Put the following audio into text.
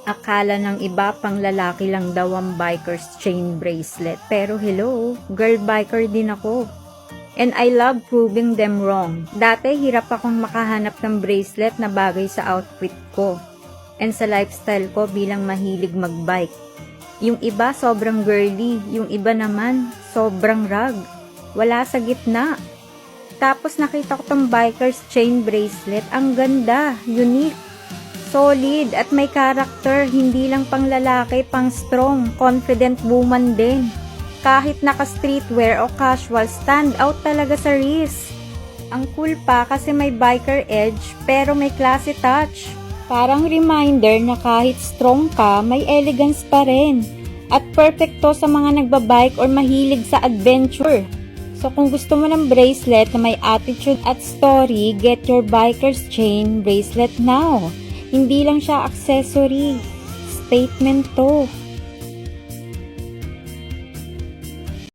Akala ng iba pang lalaki lang daw ang biker's chain bracelet. Pero hello, girl biker din ako. And I love proving them wrong. Dati hirap akong makahanap ng bracelet na bagay sa outfit ko. And sa lifestyle ko bilang mahilig magbike. Yung iba sobrang girly, yung iba naman sobrang rag. Wala sa gitna. Tapos nakita ko tong biker's chain bracelet. Ang ganda, unique, solid at may character. Hindi lang pang lalaki, pang strong, confident woman din. Kahit naka streetwear o casual, stand out talaga sa wrist. Ang cool pa kasi may biker edge pero may classy touch. Parang reminder na kahit strong ka, may elegance pa rin. At perfect to sa mga nagbabike or mahilig sa adventure. So kung gusto mo ng bracelet na may attitude at story, get your biker's chain bracelet now. Hindi lang siya accessory. Statement to.